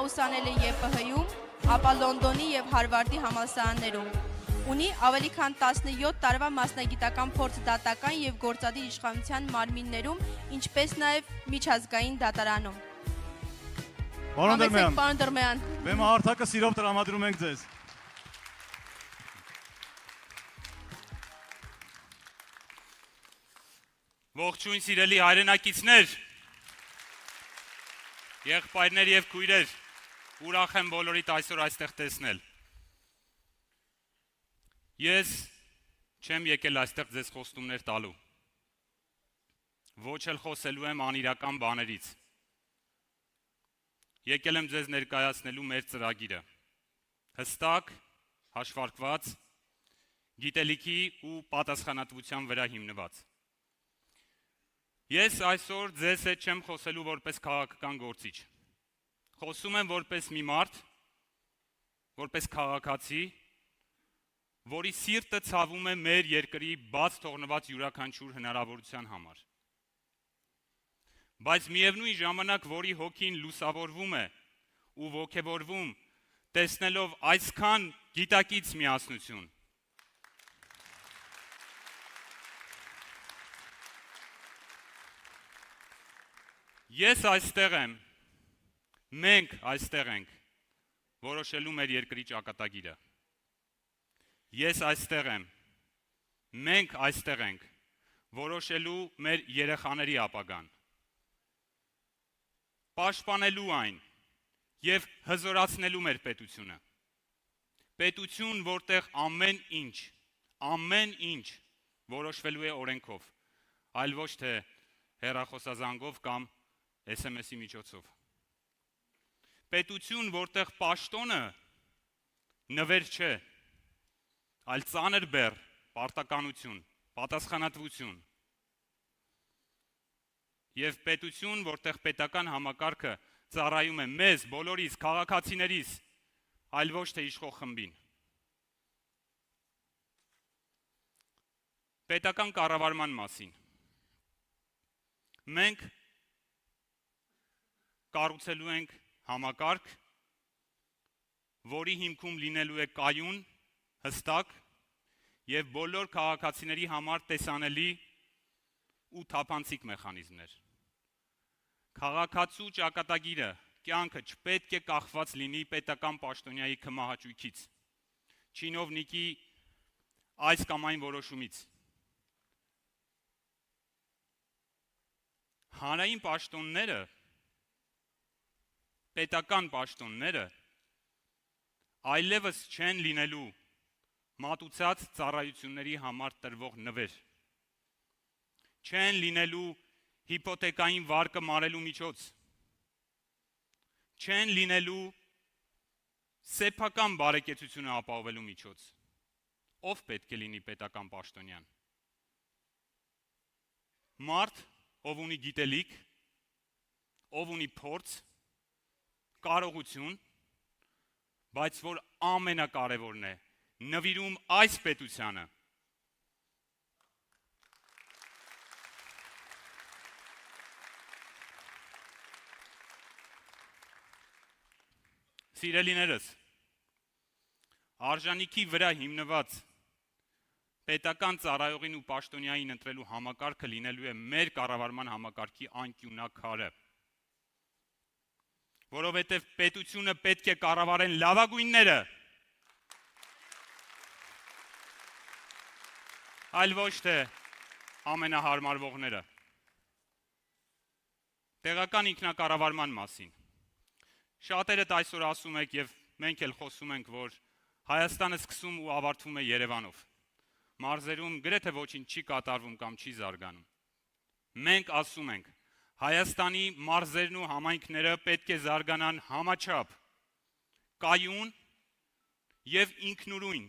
ուսանել է ԵՊՀ-ում, ապա Լոնդոնի և Հարվարդի համալսարաններում։ Ունի ավելի քան 17 տարվա մասնագիտական փորձ դատական և գործադիր իշխանության մարմիններում, ինչպես նաև միջազգային դատարանում։ Պարոն Պարոն Դրմեյան, Բեմահարթակը սիրով տրամադրում ենք ձեզ։ Ողջույն սիրելի հայրենակիցներ, եղբայրներ և քույրեր, ուրախ եմ բոլորիդ այսօր այստեղ տեսնել։ Ես չեմ եկել այստեղ ձեզ խոստումներ տալու, ոչ էլ խոսելու եմ անիրական բաներից։ Եկել եմ ձեզ ներկայացնելու մեր ծրագիրը, հստակ, հաշվարկված, գիտելիքի ու պատասխանատվության վրա հիմնված։ Ես այսօր ձեզ հետ չեմ խոսելու որպես քաղաքական գործիչ, խոսում եմ որպես մի մարդ, որպես քաղաքացի, որի սիրտը ցավում է մեր երկրի բաց թողնված յուրաքանչյուր հնարավորության համար։ Բայց միևնույն ժամանակ, որի հոգին լուսավորվում է ու ոգևորվում, տեսնելով այսքան գիտակից միասնություն։ Ես այստեղ եմ, մենք այստեղ ենք, որոշելու մեր երկրի ճակատագիրը։ Ես այստեղ եմ, մենք այստեղ ենք, որոշելու մեր երեխաների ապագան։ Պաշտպանելու այն և հզորացնելու մեր պետությունը։ Պետություն, որտեղ ամեն ինչ որոշվելու է օրենքով, այլ ոչ թե հեռախոսազանգով կամ SMS-ի միջոցով։ Պետություն, որտեղ պաշտոնը նվեր չէ, այլ ծանր բեռ, պարտականություն, պատասխանատվություն։ Եվ պետություն, որտեղ պետական համակարգը ծառայում է մեզ, բոլորիս, քաղաքացիներիս, այլ ոչ թե իշխող խմբին։ Պետական կառավարման մասին։ Մենք կառուցելու ենք համակարգ, որի հիմքում լինելու է կայուն, հստակ և բոլոր քաղաքացիների համար տեսանելի ու թափանցիկ մեխանիզմներ։ Քաղաքացու ճակատագիրը, կյանքը չպետք է կախված լինի պետական պաշտոնյայի քմահաճույքից, չինովնիկի այս կամ այն որոշումից։ Հանրային պաշտոնները, պետական պաշտոնները այլևս չեն լինելու մատուցած ծառայությունների համար տրվող նվեր, չեն լինելու հիպոթեկային վարկը մարելու միջոց, չեն լինելու սեփական բարեկեցությունը ապահովելու միջոց։ Ով պետք է լինի պետական պաշտոնյան։ Մարդ, ով ունի գիտելիք, ով ունի փորձ, կարողություն, բայց որ ամենակարևորն է, նվիրում այս պետությանը։ Սիրելիներս, արժանիքի վրա հիմնված պետական ծառայողին ու պաշտոնյային ընտրելու համակարգը լինելու է մեր կառավարման համակարգի անկյունաքարը։ Որովհետև պետությունը պետք է կառավարեն լավագույնները, այլ ոչ թե ամենահարմարվողները։ Տեղական ինքնակառավարման մասին։ Շատերդ այսօր ասում եք և մենք էլ խոսում ենք, որ Հայաստանը սկսում ու ավարտվում է Երևանով։ Մարզերում գրեթե ոչինչ չի կատարվում կամ չի զարգանում։ Մենք ասում ենք, Հայաստանի մարզերն ու համայնքները պետք է զարգանան համաչափ, կայուն և ինքնուրույն։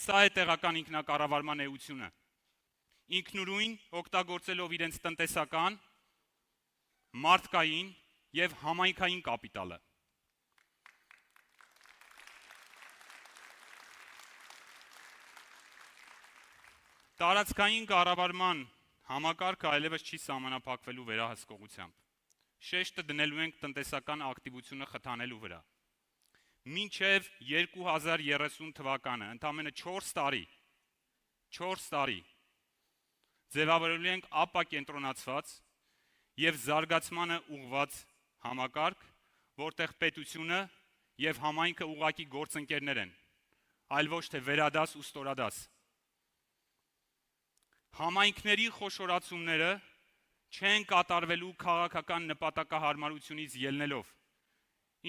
Սա է տեղական ինքնակառավարման էությունը։ Ինքնուրույն, օգտագործելով իրենց տնտեսական, մարդկային և համայնքային կապիտալը։ Տարածքային կառավարման համակարգը այլևս չի սահմանափակվելու վերահսկողությամբ։ շեշտը դնելու ենք տնտեսական ակտիվությունը խթանելու վրա։ Մինչև 2030 թվականը, ընդամենը 4 տարի ձևավորելու ենք ապակենտրոնացված եւ զարգացմանը ուղղված համակարգ, որտեղ պետությունը եւ համայնքը ուղղակի գործընկերներ են, այլ ոչ թե վերադաս ու ստորադաս։ Համայնքների խոշորացումները չեն կատարվելու քաղաքական նպատակահարմարությունից ելնելով,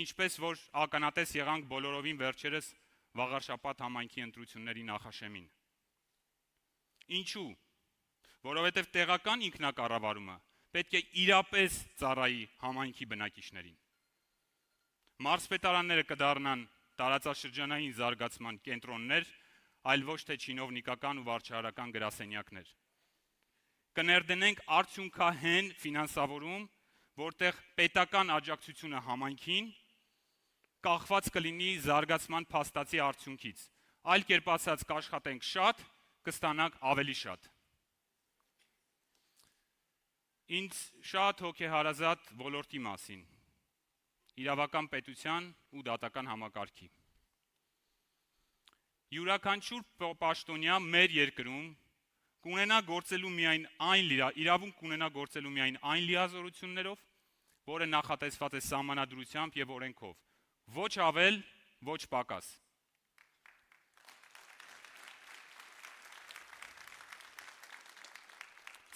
ինչպես որ ականատես եղանք բոլորովին վերջերս Վաղարշապատ համայնքի ընտրությունների նախաշեմին։ Ինչու՞։ Որովհետև տեղական ինքնակառավարումը պետք է իրապես ծառայի համայնքի բնակիչներին։ Մարզպետարանները կդառնան տարածաշրջանային զարգացման կենտրոններ, այլ ոչ թե չինովնիկական ու վարչահարական գրասենյակներ։ Կներդնենք արդյունքահեն ֆինանսավորում, որտեղ պետական աջակցությունը համայնքին կախված կլինի զարգացման փաստացի արդյունքից։ Այլ կերպ ասած, կաշխատենք շատ, կստանանք ավելի շատ։ Ինձ շատ հոգեհարազատ ոլորտի մասին, իրավական պետության ու դատական համակարգի։ Յուրաքանչյուր պաշտոնյա մեր երկրում կունենա գործելու միայն այն լիազորություններով, որը նախատեսված է սահմանադրությամբ եւ օրենքով, ոչ ավել, ոչ պակաս։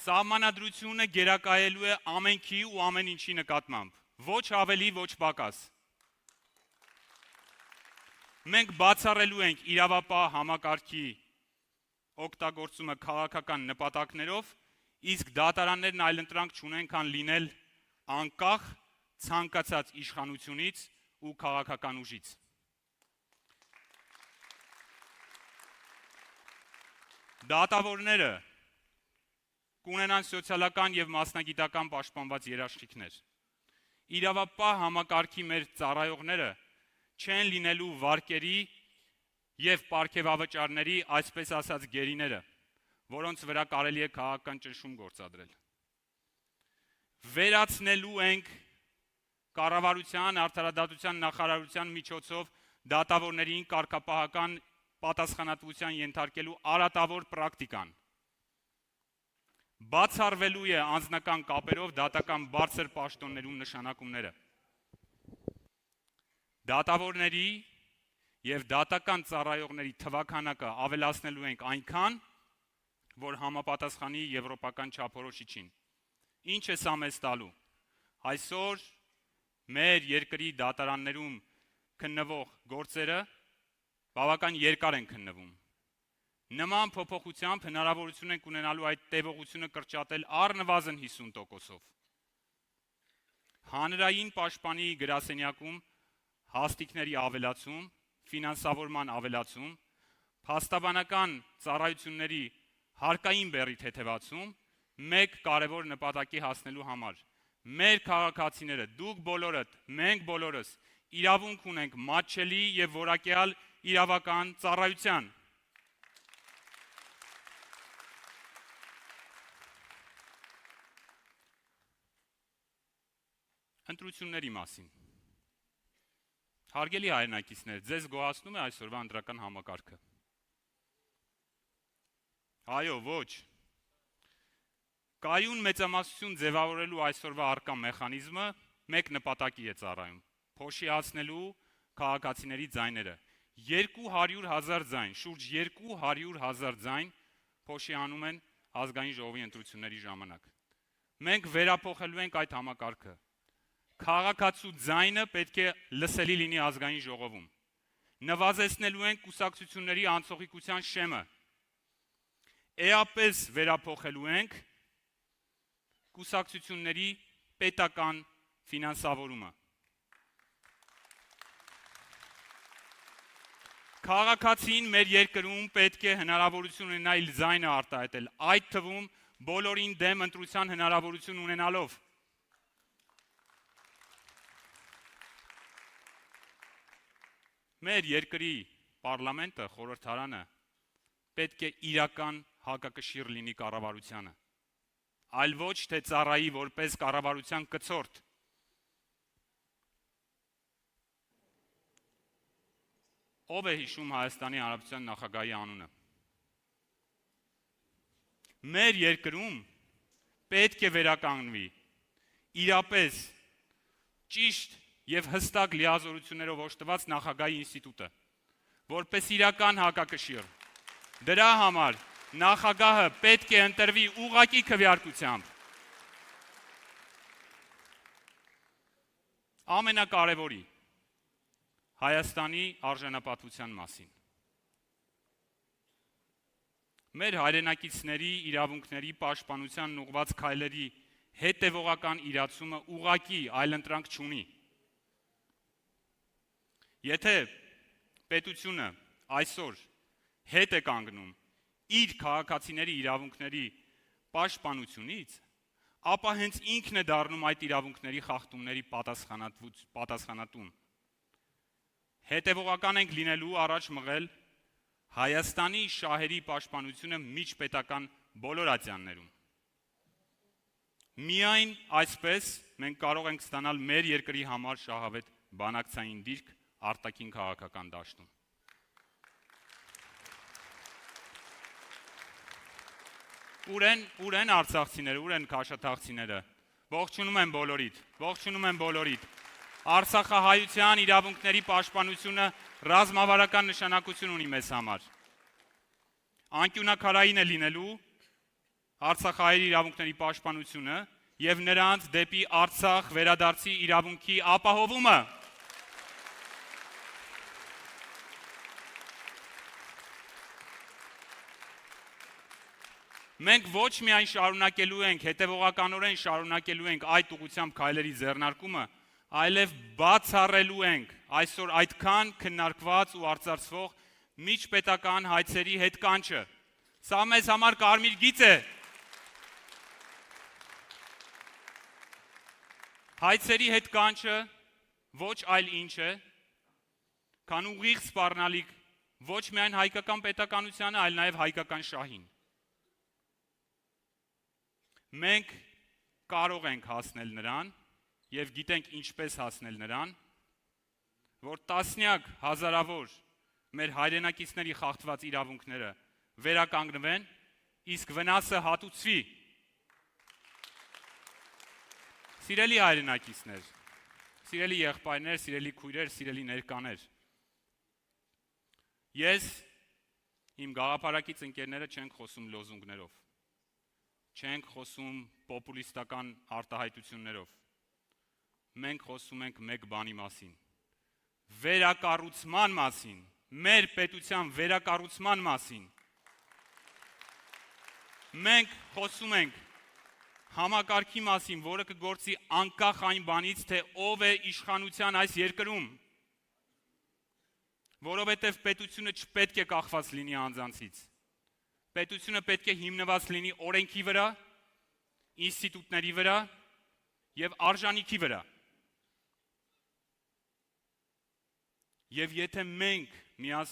Սահմանադրությունը գերակայելու է ամենքի ու ամեն ինչի նկատմամբ, ոչ ավելի, ոչ պակաս։ Մենք բացառելու ենք իրավապահ համակարգի օգտագործումը քաղաքական նպատակներով, իսկ դատարաններն այլընտրանք չունեն, քան լինել անկախ ցանկացած իշխանությունից ու քաղաքական ուժից։ Դատավորները կունենան սոցիալական եւ մասնագիտական պաշտպանված երաշխիքներ։ Իրավապահ համակարգի մեր ծառայողները չեն լինելու վարկերի եւ պարգևավճարների, այսպես ասած, գերիները, որոնց վրա կարելի է քաղաքական ճնշում գործադրել։ Վերացնելու ենք կառավարության, արդարադատության նախարարության միջոցով դատավորներին կարգապահական պատասխանատվության ենթարկելու արատավոր պրակտիկան։ Բացառվելու է անձնական կապերով դատական բարձր պաշտոններում նշանակումները։ Դատավորների եւ դատական ծառայողների թվաքանակը ավելացնելու ենք այնքան, որ համապատասխանի եվրոպական չափորոշիչին։ Ինչ է սա մեզ տալու։ Այսօր մեր երկրի դատարաններում քննվող գործերը բավական երկար են քննվում։ Նման փոփոխությամբ հնարավորություն ենք ունենալու այդ տևողությունը կրճատել առնվազն 50%-ով։ Հանրային պաշտպանի գրասենյակում հաստիկների ավելացում, ֆինանսավորման ավելացում, փաստաբանական ծառայությունների հարկային բեռի թեթևացում մեկ կարևոր նպատակի հասնելու համար։ Մեր քաղաքացիները, դուք բոլորդ, մենք բոլորս իրավունք ունենք մատչելի եւ որակյալ իրավական ծառայության։ Ընտրությունների մասին։ Հարգելի հայրենակիցներ, ձեզ գոհացնում է այսօրվա ընտրական համակարգը։ Այո, ոչ։ Կայուն մեծամասնություն ձևավորելու այսօրվա առկա մեխանիզմը մեկ նպատակի է ծառայում՝ փոշիացնելու քաղաքացիների ձայները։ 200,000 ձայն, շուրջ 200,000 ձայն փոշիանում են ազգային ժողովի ընտրությունների ժամանակ։ Մենք վերափոխելու ենք այդ համակարգը։ Քաղաքացու ձայնը պետք է լսելի լինի ազգային ժողովում։ Նվազեցնելու ենք կուսակցությունների անցողիկության շեմը։ Էապես վերափոխելու ենք կուսակցությունների պետական ֆինանսավորումը։ Քաղաքացին մեր երկրում պետք է հնարավորություն ունենա իր ձայնը արտահայտել, այդ թվում բոլորին դեմ ընտրության հնարավորություն ունենալով։ Մեր երկրի պարլամենտը, խորհրդարանը պետք է իրական հակակշիռ լինի կառավարությանը, այլ ոչ թե ծառայի որպես կառավարության կցորդ։ ով է հիշում Հայաստանի Հանրապետության նախագահի անունը։ Մեր երկրում պետք է վերականգնվի իրապես ճիշտ եւ հստակ լիազորություններով օժտված նախագահի ինստիտուտը, որպես իրական հակակշիռ։ Դրա համար նախագահը պետք է ընտրվի ուղղակի քվեարկությամբ։ Ամենակարևորի Հայաստանի արժանապատվության մասին։ Մեր հայրենակիցների իրավունքների պաշտպանության ուղղված քայլերի հետևողական իրացումը ուղղակի այլընտրանք չունի։ Եթե պետությունը այսօր հետ է կանգնում իր քաղաքացիների իրավունքների պաշտպանությունից, ապա հենց ինքն է դառնում այդ իրավունքների խախտումների պատասխանատուն։ Հետևողական ենք լինելու առաջ մղել Հայաստանի շահերի պաշտպանությունը միջպետական բոլոր ատյաններում։ Միայն այսպես մենք կարող ենք ստանալ մեր երկրի համար շահավետ բանակցային դիրք արտաքին քաղաքական դաշտում։ Ուր են արցախցիները, ուր են քաշաթաղցիները։ Ողջունում եմ բոլորիդ։ Արցախահայության իրավունքների պաշտպանությունը ռազմավարական նշանակություն ունի մեզ համար։ Անկյունակարային է լինելու արցախահայերի իրավունքների պաշտպանությունը եւ նրանց դեպի Արցախ վերադարձի իրավունքի ապահովումը։ Մենք ոչ միայն շարունակելու ենք, հետևողականորեն շարունակելու ենք այդ ուղղությամբ քայլերի ձեռնարկումը, այլև բացառելու ենք այսօր այդքան քննարկված ու արծարծվող միջպետական հայցերի հետ կանչը։ Սա մեզ համար կարմիր գիծ է։ Հայցերի հետ կանչը ոչ այլ ինչ է, քան ուղիղ սպառնալիք ոչ միայն հայկական պետականությանը, այլ նաև հայկական շահին։ Մենք կարող ենք հասնել նրան եւ գիտենք ինչպես հասնել նրան, որ տասնյակ հազարավոր մեր հայրենակիցների խախտված իրավունքները վերականգնվեն, իսկ վնասը հատուցվի։ Սիրելի հայրենակիցներ, սիրելի եղբայրներ, սիրելի քույրեր, սիրելի ներկաներ, ես իմ գաղափարակից ընկերները չենք խոսում լոզունգներով, չենք խոսում պոպուլիստական արտահայտություններով, մենք խոսում ենք մեկ բանի մասին, վերակառուցման մասին, մեր պետության վերակառուցման մասին։ Մենք խոսում ենք համակարգի մասին, որը կգործի անկախ այն բանից, թե ով է իշխանության այս երկրում, որովհետև պետությունը չպետք է կախված լինի անձանցից, պետությունը պետք է հիմնված լինի օրենքի վրա, ինստիտուտների վրա և արժանիքի վրա։ Եվ եթե մենք միասին